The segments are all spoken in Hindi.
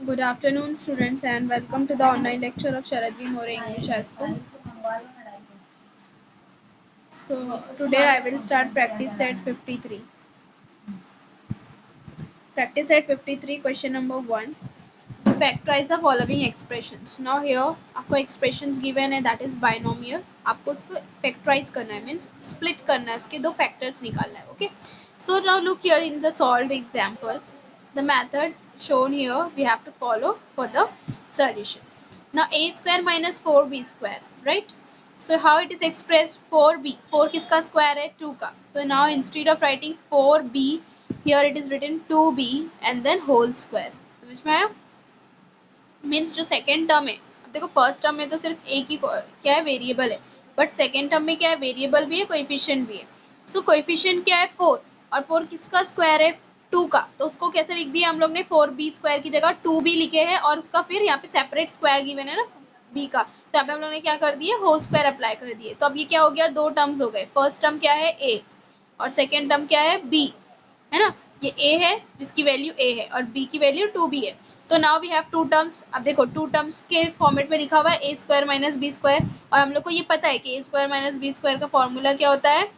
Good afternoon, students, and welcome to the online lecture of Sharadvi More English High School. So, today I will start practice set 53. Practice set 53, question number 1. Factorize the following expressions. Now, here, आपको expressions given है, that is binomial. आपको उसको factorize करना है, means split करना है, उसके दो factors निकालना है, okay? So, now look here in the solved example. The method shown here we have to follow for the solution. Now a square minus 4b square, right? So how it is expressed? 4b, 4 किसका square है? 2 का. So now instead of writing 4b, here it is written 2b and then whole square. समझ में आया? मीन्स जो सेकेंड टर्म है, अब देखो फर्स्ट टर्म में तो सिर्फ एक ही क्या है, वेरिएबल है, बट सेकेंड टर्म में क्या है, वेरिएबल भी है, कोएफिशिएंट भी है. सो कोएफिशिएंट क्या है? 4, और 4 किसका स्क्वायर है? 2 का. तो उसको कैसे लिख दिया हम लोग ने? 4b स्क्वायर की जगह 2b लिखे हैं, और उसका फिर यहाँ पे सेपरेट स्क्वायर गिवन है ना b का, तो यहाँ पे हम लोग ने क्या कर दिए? होल स्क्वायर अप्लाई कर दिए. तो अब ये क्या हो गया? दो टर्म्स हो गए. फर्स्ट टर्म क्या है? a, और सेकेंड टर्म क्या है? b, है ना. ये a है जिसकी वैल्यू a है, और b की वैल्यू 2b है. तो now we have two terms. अब देखो टू टर्म्स के फॉर्मेट में लिखा हुआ है ए स्क्वायर माइनस बी स्क्वायर, और हम लोग को ये पता है कि ए स्क्वायर माइनस बी स्क्वायर का फॉर्मूला क्या होता है?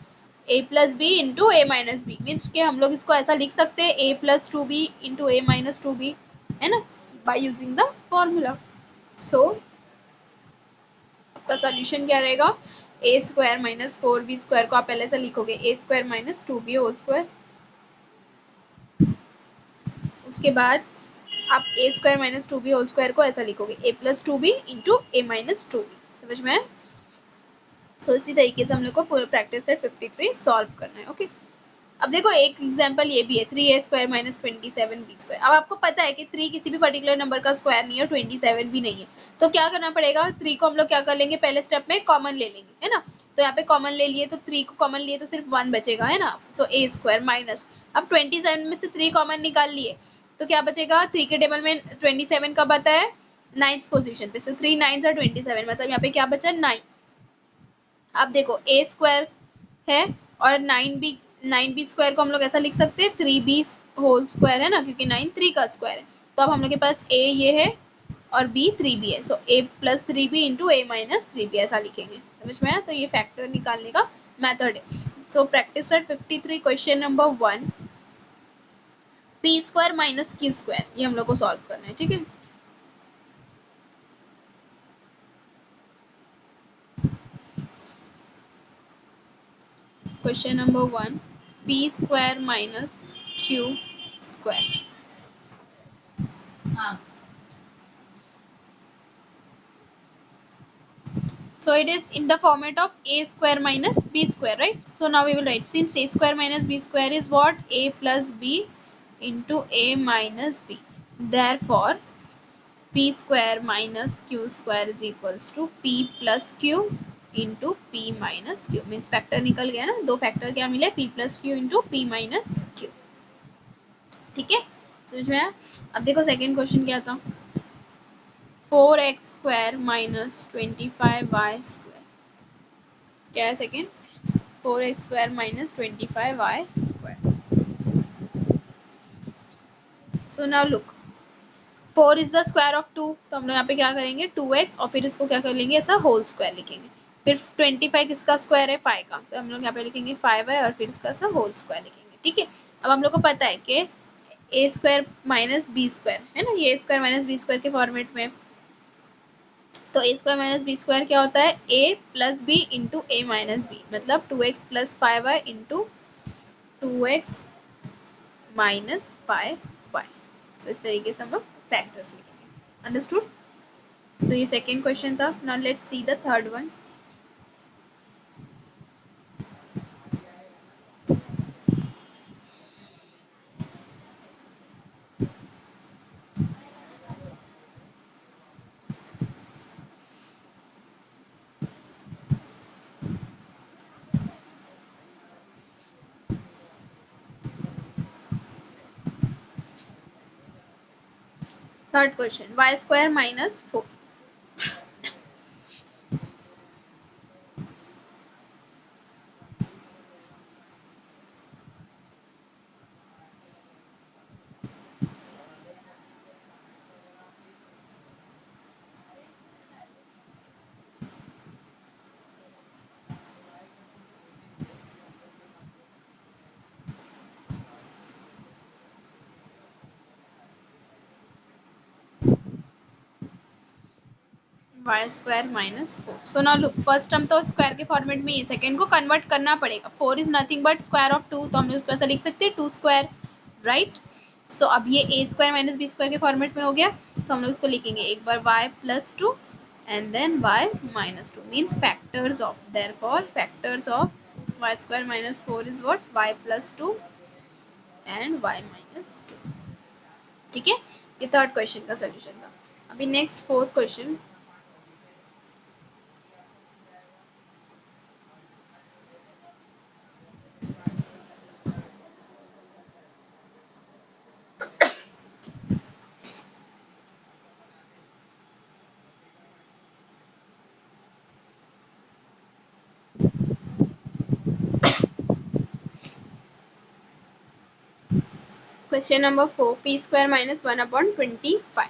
ए प्लस बी इंटू ए माइनस बी. मीन्स कि हम लोग इसको ऐसा लिख सकते हैं ए plus to be into A minus to be, है ना, बाय यूजिंग द फॉर्मूला. सो आपका सोल्यूशन क्या रहेगा? ए स्क्वायर माइनस 4b स्क्वायर को आप पहले से लिखोगे A square minus 2b whole square. उसके बाद आप A square minus 2b whole square को ऐसा लिखोगे A plus 2b into A minus 2b. समझ में? सो इसी तरीके से हम लोग को पूरा प्रैक्टिस सेट 53 सॉल्व करना है. ओके, अब देखो एक एग्जांपल ये भी है 3a square minus 27b square. अब आपको पता है कि 3 किसी भी पर्टिकुलर नंबर का स्क्वायर नहीं है, 27 भी नहीं है. तो क्या करना पड़ेगा? 3 को हम लोग क्या कर लेंगे? पहले स्टेप में कॉमन ले लेंगे, है ना. तो यहाँ पे कॉमन ले लिए, तो 3 को कॉमन लिए तो सिर्फ 1 बचेगा, है ना. सो ए स्क्वायर माइनस, अब 27 में से 3 कॉमन निकाल लिए तो क्या बचेगा? 3 के टेबल में 27 कब आता है? 9th पोजीशन पे. सो 3 9 are 27, मतलब यहाँ पे क्या बचा? 9. अब देखो ए स्क्वायर है और 9b स्क्वायर को हम लोग ऐसा लिख सकते हैं 3b होल स्क्वायर, है ना, क्योंकि 9 3 का स्क्वायर है. तो अब हम लोग के पास a ये है और b 3b है. सो a plus 3b into A minus 3b ऐसा लिखेंगे. समझ में आया? तो ये फैक्टर निकालने का मेथड है. So practice set 53 question number 1, P square minus Q square, ये हम लोग को सॉल्व करना है. ठीक है, question number 1, P square minus Q square. So it is in the format of a square minus b square, right? So now we will write, since a square minus b square is what? A plus b into a minus b. Therefore, p square minus q square is equals to p plus q into p minus q. Means factor निकल गया ना, दो factor क्या मिले? p plus q into p minus q. ठीक है, समझ में आया? अब देखो सेकेंड क्वेश्चन क्या था? 4x square minus 25y square. क्या है second? 4x square minus 25y square. So now look, 4 is the square of 2, तो हम लोग यहाँ पे क्या करेंगे? 2x, और फिर इसको क्या कर लेंगे? ऐसा होल स्क्वायर लिखेंगे. फिर 25 किसका स्क्वायर है? 5 का, तो हम लोग यहाँ पे लिखेंगे 5y और फिर इसका ऐसा होल स्क्वायर लिखेंगे. ठीक है, अब हम लोग को पता है कि a square minus b square, है ना, ये a square minus b square के फॉर्मेट में. तो a square minus b square क्या होता है? a plus b into A minus b, मतलब 2x plus 5y into 2x minus 5y. सो इस तरीके से हम लोग फैक्टर्स लिखेंगे. अंडरस्टूड? सो ये सेकेंड क्वेश्चन था. Now let's see the third one. Third question, y square minus 4. Y square minus 4. So now look, first term तो स्क्वायर के फॉर्मेट में ही, सेकंड को कन्वर्ट करना पड़ेगा. 4 is nothing but square of 2, तो हम लोग उसको ऐसा लिख सकते हैं 2 स्क्वायर, राइट. सो अब ये ए स्क्वायर माइनस बी स्क्वायर के फॉर्मेट में हो गया, तो हम लोग इसको लिखेंगे एक बार Y plus 2 and then y minus 2 means factors of, therefore factors of y square minus 4 is what, y plus 2 and y minus 2. ठीक है, ये थर्ड क्वेश्चन का सोल्यूशन था. अभी next fourth question. Question number 4, p square minus 1 upon 25.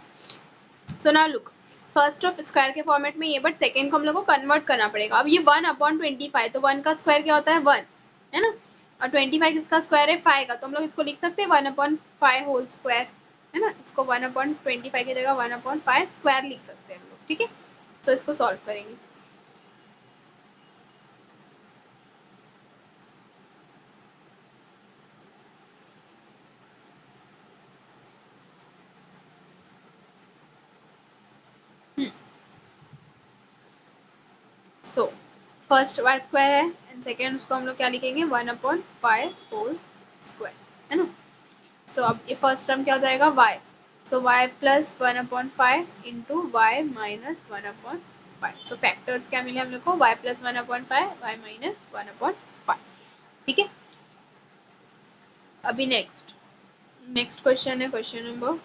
So now look, first of square के फॉर्मेट में ये, बट सेकेंड को हम लोग को कन्वर्ट करना पड़ेगा. अब ये 1 अपॉन 25, तो 1 का स्क्वायर क्या होता है 1, है ना, और 25 किसका स्क्वायर है 5 का, तो हम लोग इसको लिख सकते हैं 1 अपॉन 5 होल स्क्वायर, है ना. इसको 1 अपॉन 25 की जगह 1 अपॉन 5 स्क्वायर लिख सकते हैं हम लोग. ठीक है, सो इसको सॉल्व करेंगे. सो फर्स्ट वाई स्क्वायर है एंड सेकेंड उसको हम लोग क्या लिखेंगे 1 अपॉन 5 होल स्क्वायर, है ना. सो अब ये फर्स्ट टर्म क्या हो जाएगा y, so y plus 1 upon 5 into y minus 1 upon 5. So factors क्या मिले हम लोग को, y प्लस 1 अपॉन 5, वाई माइनस 1 अपॉन 5. ठीक है, अभी नेक्स्ट क्वेश्चन है question number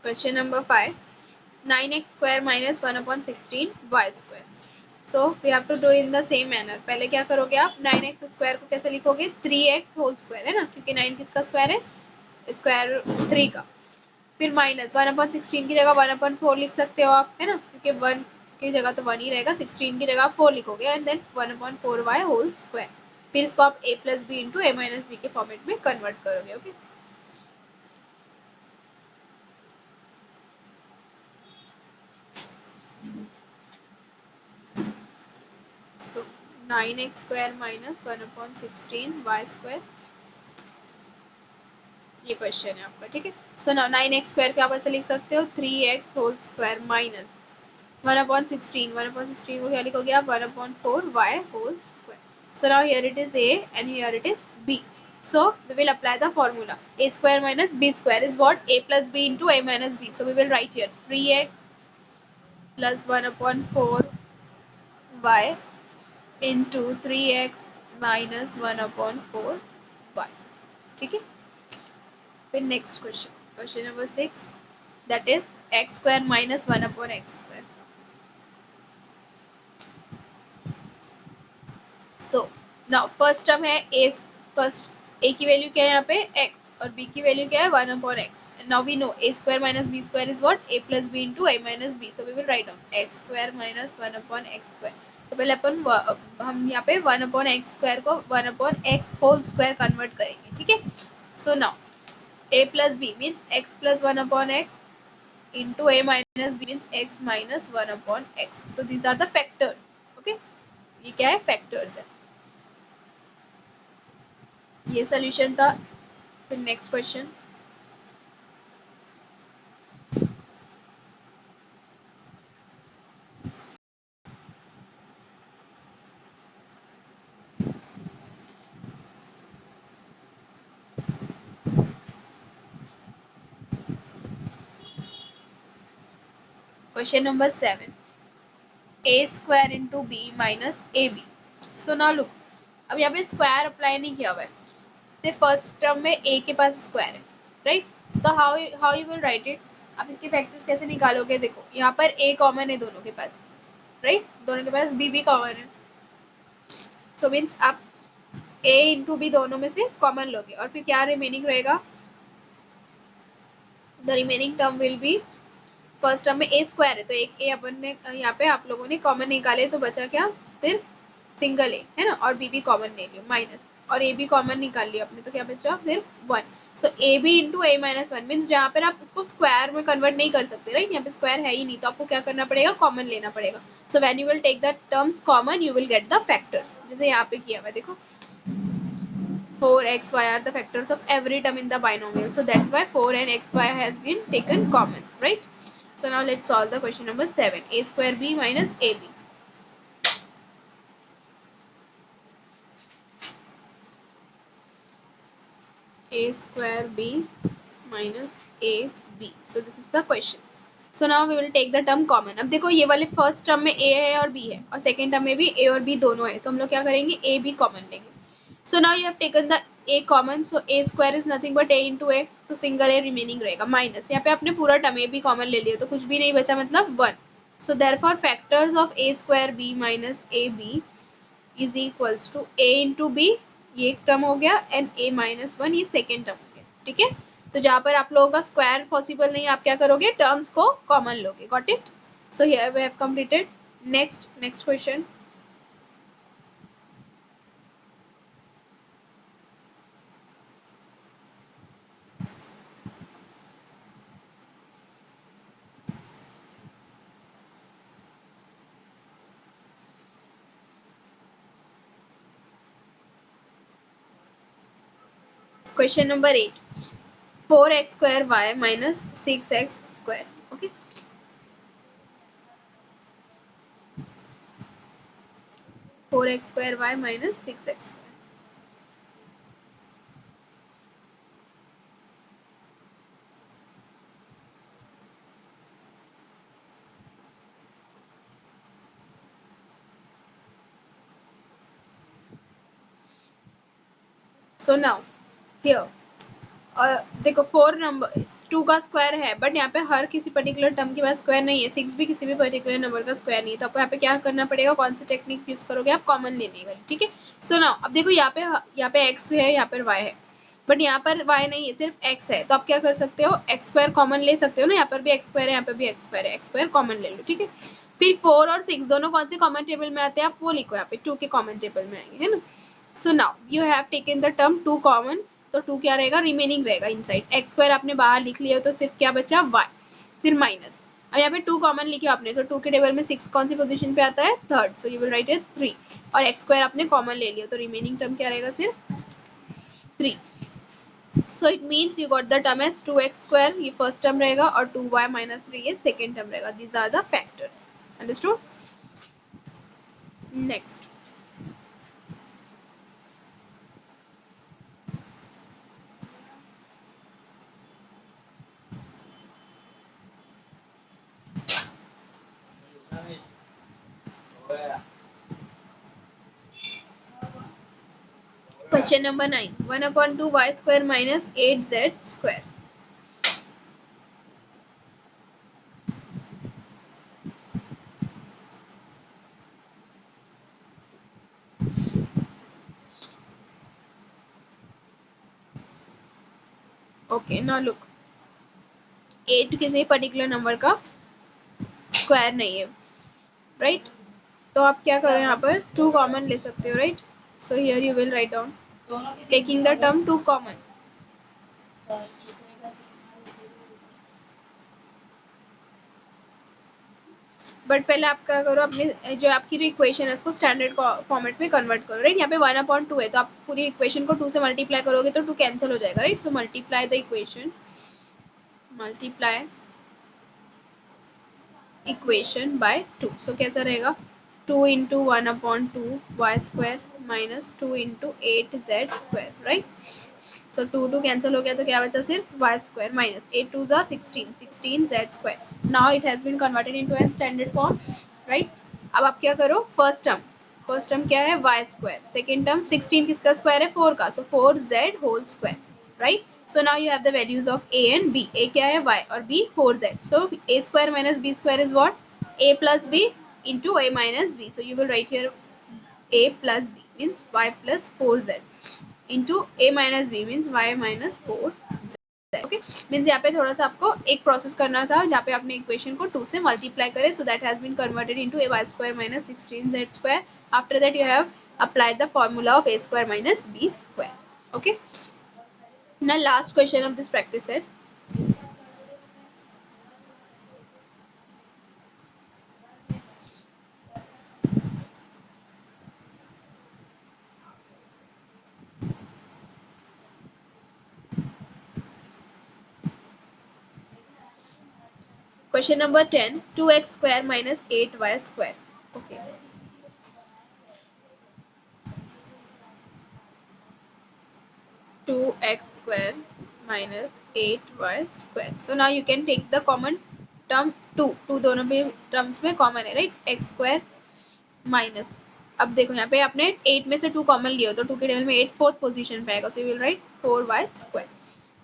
question number 5, 9x square minus 1 upon 16 y square. So we have to do in the same manner. पहले क्या करोगे आप, 9x स्क्वायर को कैसे लिखोगे 3x होल स्क्वायर, है ना, क्योंकि 9 किसका स्क्वायर है, स्क्वायर 3 का. फिर माइनस 1 अपॉन 16 की जगह 1 अपॉन 4 लिख सकते हो आप, है ना, क्योंकि 1 की जगह तो 1 ही रहेगा, 16 की जगह 4 लिखोगे and then 1 upon 4y whole square. फिर इसको आप a plus b into A minus b के फॉर्मेट में कन्वर्ट करोगे. Okay, so 9x square minus 1 upon 16 y square, ये क्वेश्चन है आपका. ठीक है, सो नाउ 9x स्क्वायर को आप ऐसे लिख सकते हो 3x whole square minus 1 upon 16. 1 upon 16 को क्या लिखोगे आप 1 upon 4y whole square. So now here it is a and here it is b. So we will apply the formula. A square minus b square is what, a plus b into a minus b. So we will write here 3x plus 1 upon 4y into 3x minus 1 upon 4y. ठीक है, फिर next question, question number 6, that is x square minus 1 upon x square. So now first term है a, फर्स्ट a की वैल्यू क्या है यहाँ पे x और b की वैल्यू क्या है 1 upon x. Now we know a square minus b square is what, a plus b into a minus b. So we will write down x square minus 1 upon x square. तो पहले अपन हम यहाँ पे 1 अपॉन x स्क्वायर को 1 upon x whole square convert करेंगे. ठीक है, so now a plus b means x plus 1 upon x into a minus b means x minus 1 upon x. So these are the factors. Okay, ये क्या है, फैक्टर्स है. ये सोल्यूशन था. फिर next question, question number 7, a square into b minus a b. So now look, अब यहाँ पे स्क्वायर अप्लाई नहीं किया हुआ है, सिर्फ फर्स्ट टर्म में a के पास स्क्वायर है, राइट. तो how you will right it, आप इसके फैक्टर्स कैसे निकालोगे, देखो यहाँ पर a कॉमन है दोनों के पास, राइट, दोनों के पास बी भी कॉमन है, सो मीन्स आप ए इंटू बी दोनों में से कॉमन लोगे और फिर क्या रिमेनिंग रहेगा, the remaining term will be, first term में ए स्क्वायर है तो एक ए अपन ने यहाँ पे आप लोगों ने कॉमन निकाले तो बचा क्या, सिर्फ सिंगल ए है ना, और बी भी कॉमन ले लियो माइनस, और ए भी कॉमन निकाल लिया आपने तो क्या बचा सिर्फ one. So a b into A minus one means जहाँ पर आप उसको स्क्वायर में कन्वर्ट नहीं कर सकते, राइट, यहाँ पे स्क्वायर है ही नहीं तो आपको क्या करना पड़ेगा, कॉमन लेना पड़ेगा। So when you will take the terms common you will get the factors, जैसे यहाँ पे किया हुआ देखो 4xy are the factors of every term in the binomial. So that's why 4 and xy has been taken common, right? So now let's solve the question number 7. A square b minus ab. A square b minus ab. So this is the question. So now we will take the term common. अब देखो ये वाले फर्स्ट टर्म में a है और b है और सेकेंड टर्म में भी a और b दोनों है तो हम लोग क्या करेंगे, a b कॉमन लेंगे। So now you have taken the a common, so a square is nothing but a into a, तो सिंगल a रिमेनिंग रहेगा माइनस, यहाँ पे आपने पूरा टर्म a भी कॉमन ले लिया तो कुछ भी नहीं बचा मतलब one. So therefore factors of a square b minus a b is equals to a into b, ये एक टर्म हो गया, एंड a माइनस वन ये सेकेंड टर्म हो गया, ठीक है। तो जहाँ पर आप लोगों का स्क्वायर पॉसिबल नहीं आप क्या करोगे, टर्म्स को कॉमन लोगे, got it. So here we have completed. Next question, question number 8, 4x square y minus 6x square, okay, 4x square y minus 6x square. So now here देखो 4 नंबर 2 का स्क्वायर है बट यहाँ पे हर किसी पर्टिकुलर टर्म के पास स्क्वायर नहीं है, 6 भी किसी भी पर्टिकुलर नंबर का स्क्वायर नहीं है, तो आपको यहाँ पे क्या करना पड़ेगा, कौन सी टेक्निक यूज करोगे आप, कॉमन लेने वाली, ठीक है। सो नाउ अब देखो यहाँ पे x है, यहाँ पर y है, बट यहाँ पर y नहीं है सिर्फ x है, तो आप क्या कर सकते हो, एक्स स्क्वायर कॉमन ले सकते हो ना, यहाँ पर भी एक्स स्क्वायर है, यहाँ पर भी एक्स स्क्वायर है, एक्स स्क्वायर कॉमन ले लो, ठीक है। फिर 4 और 6 दोनों कौन से कॉमन टेबल में आते हैं आप वो लिखो, यहाँ पे 2 के कॉमन टेबल में आएंगे, है ना। So now you have taken the term 2 common, तो 2 क्या रहेगा, रिमेनिंग रहेगा इनसाइड, एक्स स्क्वायर आपने बाहर लिख लिया तो सिर्फ क्या बचा y, फिर माइनस, अब यहाँ पे 2 कॉमन लिखे आपने, तो 2 के टेबल में 6 कौन सी पोजीशन पे आता है, third, so you will right it 3, और एक्स स्क्वायर आपने कॉमन ले लिया तो रिमेनिंग टर्म क्या रहेगा, सिर्फ 3। So it means you got the term as 2x square, ये फर्स्ट टर्म रहेगा, और 2y माइनस 3 ये सेकेंड टर्म रहेगा, these are the factors, understood. Next, question number 9, 1/2 y square minus 8z square. Okay now look, 8 किसी पर्टिकुलर नंबर का स्क्वायर नहीं है, राइट, तो आप क्या करो, यहाँ पर 2 कॉमन ले सकते हो, right. So here you will write down taking the term 2 common, but पहले आप क्या करो, अपने जो आपकी जो इक्वेशन है उसको स्टैंडर्ड फॉर्मेट में कन्वर्ट करो, राइट। यहाँ पे 1/2 है तो आप पूरी इक्वेशन को 2 से मल्टीप्लाई करोगे तो 2 कैंसिल हो जाएगा, right. So multiply the equation, multiply equation by 2, so कैसा रहेगा, 2 into 1/2 Y square minus 2 into 8z square, right. So 2 cancel हो गया तो क्या बचा, सिर्फ वाई स्क्वायर माइनस 8 2 जा 16 z square. Now it has been converted into an standard form, right. अब आप क्या करो, फर्स्ट टर्म क्या है, वाई स्क्वायर, सेकेंड टर्म 16 किसका स्क्वायर है, 4 का, so 4z whole square, right. So now you have the values of a and b. A क्या है y और b 4z. So a square minus b square is what? A plus b into a minus b. So you will write here a plus b means y plus 4z into a minus b means y minus 4z. Okay means यहाँ पे थोड़ा सा आपको एक प्रोसेस करना था जहाँ पे आपने इक्वेशन को 2 से मल्टीप्लाई करे so that has been converted into a y square minus 16z square. After that you have applied the formula of a square minus b square. Okay, now last question of this practice set. Question number 10, 2x square minus 8y square. Okay, 2x square minus 8y square. So now you can take the common term 2 दोनों भी टर्म्स में कॉमन है राइट. x स्क्वायर माइनस, अब देखो यहाँ पे आपने 8 में से 2 कॉमन लिया हो तो 2 के टेबल में 8 फोर्थ पोजीशन पे आएगा. So you will write 4y square.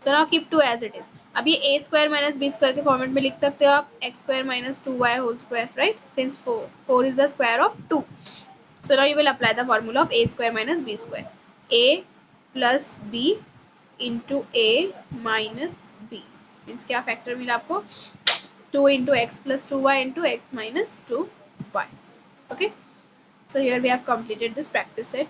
So now keep 2 as it is. अब ये a square minus b square के फॉर्मेट में लिख सकते हो आप x square minus 2y whole square right since 4 is the square of 2. So now you will apply the formula of a square minus b square. A plus b into a minus b means क्या फैक्टर मिला आपको 2 into x plus 2y into x minus 2y. Okay, so here we have completed this practice set.